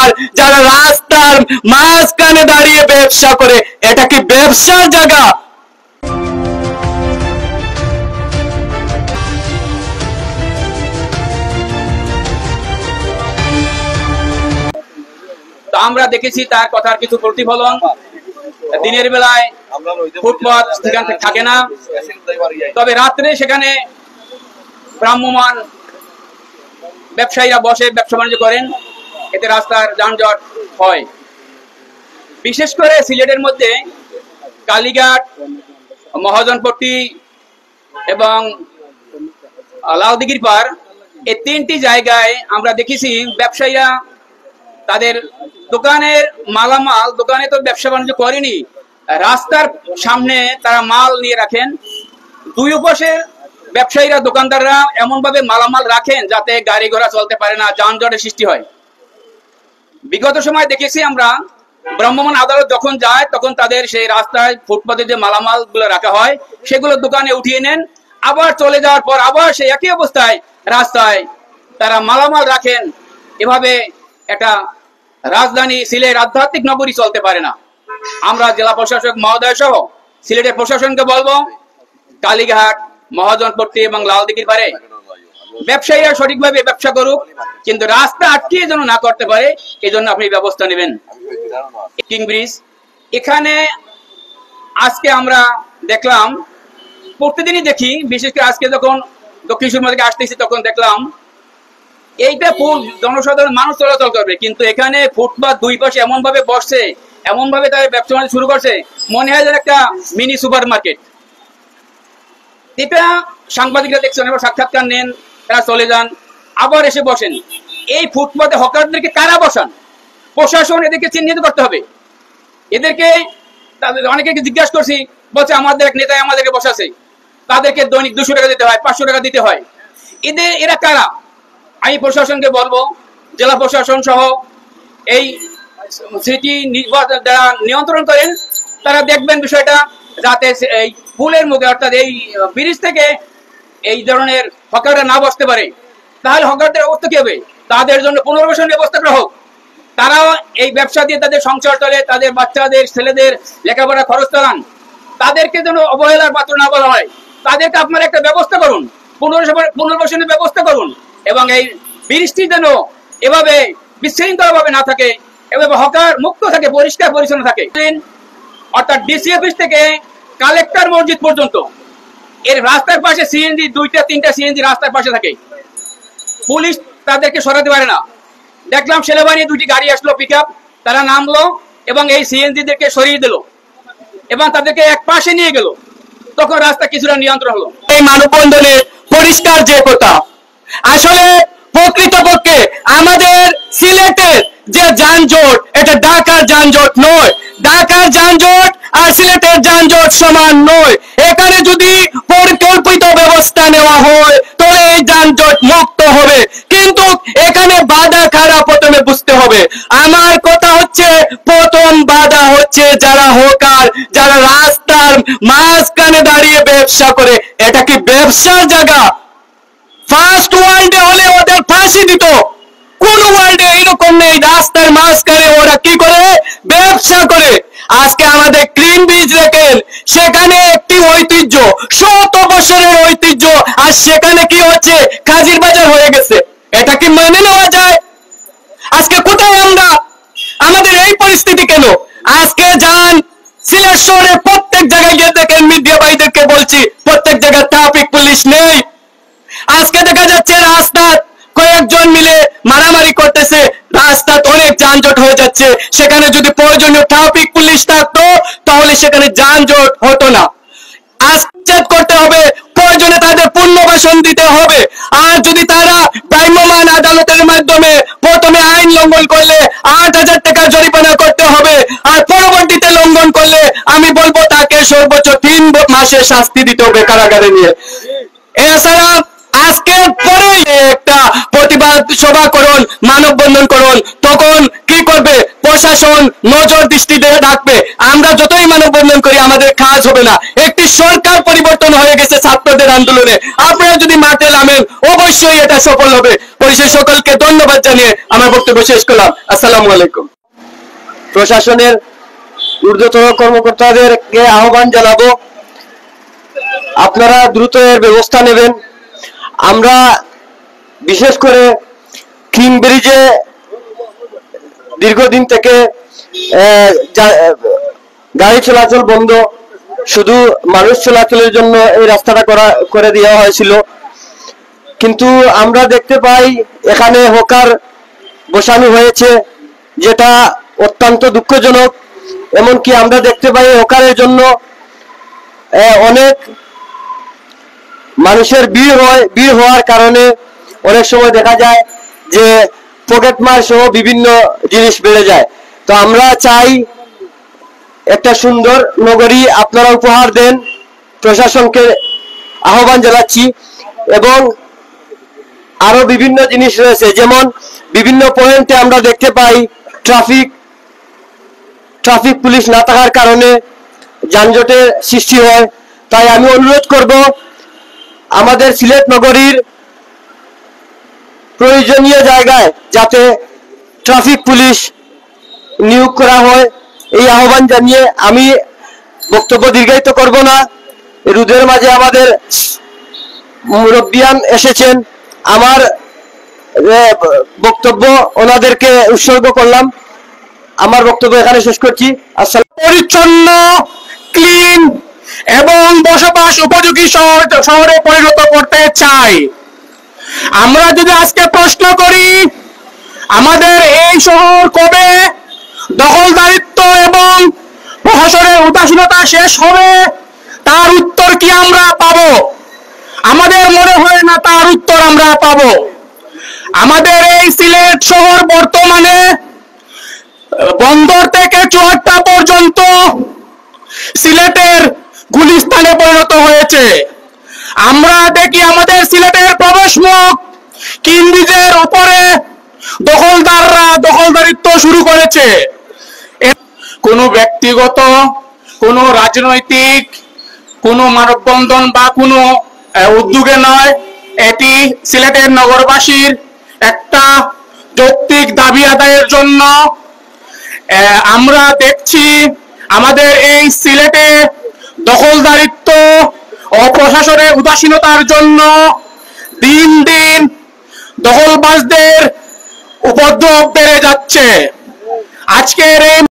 Hawker যারা রাস্তার মাঝখানে দাঁড়িয়ে ব্যবসা করে, এটা কি ব্যবসার জায়গা? তো আমরা দেখেছি তার কথার কিছু প্রতিফলন। দিনের বেলায় ফুটপাত সেখান থেকে থাকে না, তবে রাত্রে সেখানে ভ্রাম্যমান ব্যবসায়ীরা বসে ব্যবসা বাণিজ্য করেন, এতে রাস্তার যানজট হয়। বিশেষ করে সিলেটের মধ্যে কালীঘাট, মহাজনপট্টি এবং লালদিঘির পার, এই তিনটি জায়গায় আমরা দেখেছি ব্যবসায়ীরা তাদের দোকানের মালামাল, দোকানে তো ব্যবসা বাণিজ্য করেনি, রাস্তার সামনে তারা মাল নিয়ে রাখেন। দুই পাশে ব্যবসায়ীরা, দোকানদাররা এমন ভাবে মালামাল রাখেন যাতে গাড়ি ঘোড়া চলতে পারে না, যানজটের সৃষ্টি হয়। বিগত সময় দেখেছি আমরা ভ্রাম্যমাণ আদালত যখন যায় তখন তাদের সেই রাস্তায় ফুটপাতে যে মালামাল গুলো রাখা হয় সেগুলো দোকানে উঠিয়ে নেন, আবার চলে যাওয়ার পর আবার সেই একই অবস্থায় রাস্তায় তারা মালামাল রাখেন। এভাবে একটা রাজধানী সিলেট আধ্যাত্মিক নগরী চলতে পারে না। আমরা জেলা প্রশাসক মহোদয় সহ সিলেটের প্রশাসনকে বলবো, কালীঘাট, মহাজনপট্টি এবং লালদিঘির পারে ব্যবসায়ীরা সঠিকভাবে ব্যবসা করুক, কিন্তু রাস্তা আটকিয়ে যেন না করতে পারে, এই জন্য আপনি ব্যবস্থা নেবেন। কিং ব্রিজ, এখানে আজকে আমরা দেখলাম, প্রতিদিনই দেখি, বিশেষ করে আজকে যখন দক্ষিণ সুরমা থেকে আসতেছি তখন দেখলাম এইটা ফুল জনসাধারণ মানুষ চলাচল করবে, কিন্তু এখানে ফুটপাত দুই পাশে এমন ভাবে বসছে, এমন ভাবে তারা ব্যবসা বাণিজ্য শুরু করছে, মনে হয় যেন একটা মিনি সুপার মার্কেট। এটা সাংবাদিকরা দেখছেন, এবার সাক্ষাৎকার নেন, তারা চলে যান, আবার এসে বসেন। এই ফুটপাতে হকারদেরকে কারা বসান? প্রশাসন এদেরকে চিহ্নিত করতে হবে। এদেরকে তাদের অনেকে জিজ্ঞাসা করছি, বলছে আমাদের এক নেতায় আমাদেরকে বসাছে, তাদেরকে দৈনিক 200 টাকা দিতে হয়, 500 টাকা দিতে হয়। এরা কারা? আমি প্রশাসনকে বলবো, জেলা প্রশাসন সহ এই সিটি যারা নিয়ন্ত্রণ করেন তারা দেখবেন বিষয়টা, যাতে এই পুলের মুখে অর্থাৎ এই ব্রিজ থেকে এই ধরনের হকাররা না বসতে পারে। তাহলে হকারদের অবস্থা কি হবে? তাদের জন্য পুনর্বাসন ব্যবস্থা করা হোক। তারাও এই ব্যবসা দিয়ে তাদের সংসার চলে, তাদের বাচ্চাদের, ছেলেদের লেখাপড়া খরচ চালান। তাদেরকে যেন অবহেলার পাত্র না বলা হয়। তাদেরকে আপনারা একটা ব্যবস্থা করুন, পুনর্বাসনের ব্যবস্থা করুন, এবং এই ব্রিজটি যেন এভাবে বিশৃঙ্খল ভাবে না থাকে, এভাবে হকার মুক্ত থাকে, পরিষ্কার পরিচ্ছন্ন থাকে। অর্থাৎ ডিসি অফিস থেকে কালেক্টর মসজিদ পর্যন্ত এর রাস্তার পাশে সিএনজি, 2-3টা সিএনজি রাস্তার পাশে থাকে। পুলিশ তাদেরকে সরাতে পারে না। দেখলাম সেনাবাহিনী 2টি গাড়ি আসলো, পিকআপ, তারা নামলো এবং এই সিএনজিদেরকে সরিয়ে দিল এবং তাদেরকে এক পাশে নিয়ে গেল। তখন রাস্তা কিছুটা নিয়ন্ত্রণ হলো। এই মানববন্ধনে পরিষ্কার যে কথা, আসলে প্রকৃতপক্ষে আমাদের সিলেটের যে যানজট, এটা ঢাকার যানজট নয়, ঢাকার যানজট আর সিলেটের যানজট সমান নয়। এখানে যদি পরিকল্পিত ব্যবস্থা নেওয়া হয় তবে এই যানজট মুক্ত হবে, কিন্তু এখানে বাধা কারা প্রথমে বুঝতে হবে। আমার কথা হচ্ছে, প্রথম বাধা হচ্ছে যারা হকার, যারা রাস্তার মাঝখানে দাঁড়িয়ে ব্যবসা করে, এটা কি ব্যবসার জায়গা? ফার্স্ট ওয়ার্ল্ডে হলে ওদের ফাঁসি দিত, কোন ওয়ার্ল্ডে এরকম নেই। রাস্তার মাঝখানে ওরা কি করে? ব্যবসা করে। আজকে আমাদের ক্রিম ব্রিজ দেখেন, সেখানে একটি ঐতিহ্য, 100 বছরের ঐতিহ্য, আর সেখানে কি হচ্ছে? কাজির বাজার হয়ে গেছে। এটা কি মেনে নেওয়া যায়? আজকে কোথায় আমরা? আমাদের এই পরিস্থিতি কেন? আজকে যান সিলেট শহরে প্রত্যেক জায়গায় গিয়ে দেখেন, মিডিয়া ভাইদেরকে বলছি, প্রত্যেক জায়গায় ট্রাফিক পুলিশ নেই। আজকে দেখা যাচ্ছে রাস্তা কয়েকজন মিলে মারামারি করতেছে, রাস্তা অনেক যানজট হয়ে যাচ্ছে। সেখানে যদি প্রয়োজনীয় ট্রাফিক পুলিশ থাকতো তাহলে সেখানে যানজট হতো না। আশ্চর্য করতে হবে, প্রয়োজনে তাদের পুনর্বাসন দিতে হবে। আর যদি তারা ভ্রাম্যমাণ আদালতের মাধ্যমে প্রথমে আইন লঙ্ঘন করলে 8,000 টাকা জরিমানা করতে হবে, আর পরবর্তীতে লঙ্ঘন করলে আমি বলবো তাকে সর্বোচ্চ 3 মাসের শাস্তি দিতে হবে কারাগারে নিয়ে। এছাড়া আজকে পরে একটা প্রতিবাদ সভা করুন, মানববন্ধন করুন, তখন কি করবে? প্রশাসন নজর দৃষ্টিতে রাখবে। আমরা যতই মানববন্ধন করি আমাদের কাজ হবে না। একটি সরকার পরিবর্তন হয়ে গেছে ছাত্রদের আন্দোলনে, আপনারা যদি মাঠে নামেন অবশ্যই এটা সফল হবে। পরিশেষে সকলকে ধন্যবাদ জানিয়ে আমার বক্তব্য শেষ করলাম। আসসালামু আলাইকুম। প্রশাসনের ঊর্ধ্বতন কর্মকর্তাদেরকে আহ্বান জানাবো, আপনারা দ্রুত এর ব্যবস্থা নেবেন। আমরা বিশেষ করে কিং ব্রিজে দীর্ঘদিন থেকে গাড়ি চলাচল বন্ধ, শুধু মানুষ চলাচলের জন্য এই রাস্তাটা করে দেওয়া হয়েছিল, কিন্তু আমরা দেখতে পাই এখানে হকার বসানো হয়েছে, যেটা অত্যন্ত দুঃখজনক। এমনকি আমরা দেখতে পাই হকারের জন্য অনেক মানুষের ভিড় হওয়ার কারণে অনেক সময় দেখা যায় যে পকেটমার সহ বিভিন্ন জিনিস বেড়ে যায়। তো আমরা চাই একটা সুন্দর নগরী আপনারা উপহার দেন, প্রশাসনকে আহ্বান জানাচ্ছি। এবং আরো বিভিন্ন জিনিস রয়েছে, যেমন বিভিন্ন পয়েন্টে আমরা দেখতে পাই ট্রাফিক পুলিশ না থাকার কারণে যানজটের সৃষ্টি হয়। তাই আমি অনুরোধ করব আমাদের সিলেট নগরীর প্রয়োজনীয় জায়গায় যাতে ট্রাফিক পুলিশ নিয়োগ করা হয়, এই আহ্বান জানিয়ে আমি বক্তব্য দীর্ঘায়িত করব না। রোদের মাঝে আমাদের মুরব্বিয়ান এসেছেন, আমার বক্তব্য ওনাদেরকে উৎসর্গ করলাম। আমার বক্তব্য এখানে শেষ করছি। আসসালাম। পরিচ্ছন্ন, ক্লিন এবং বসবাস উপযোগী শহরে পরিণত করতে চাই। আমরা যদি আজকে প্রশ্ন করি আমাদের এই শহর কবে দখলদারিত্ব এবং প্রশাসনের উদাসীনতা শেষ হবে, তার উত্তর কি আমরা পাবো? আমাদের মনে হয় না তার উত্তর আমরা পাবো। আমাদের এই সিলেট শহর বর্তমানে বন্দর থেকে চুয়াট্টা পর্যন্ত সিলেটের গুলিস্তানে পরিণত হয়েছে। আমরা দেখি আমাদের সিলেটের প্রবেশ মুখ কিং ব্রিজের উপরে দখলদাররা দখলদারিত্ব শুরু করেছে। কোনো ব্যক্তিগত, কোনো রাজনৈতিক, কোনো মানববন্ধন বা কোনো উদ্যোগে নয়, এটি সিলেটের নগরবাসীর একটা যৌক্তিক দাবি আদায়ের জন্য। আমরা দেখছি আমাদের এই সিলেটে দখলদারিত্ব ও প্রশাসনের উদাসীনতার জন্য দিন দিন দখলবাজদের উপদ্রব বেড়ে যাচ্ছে। আজকের এই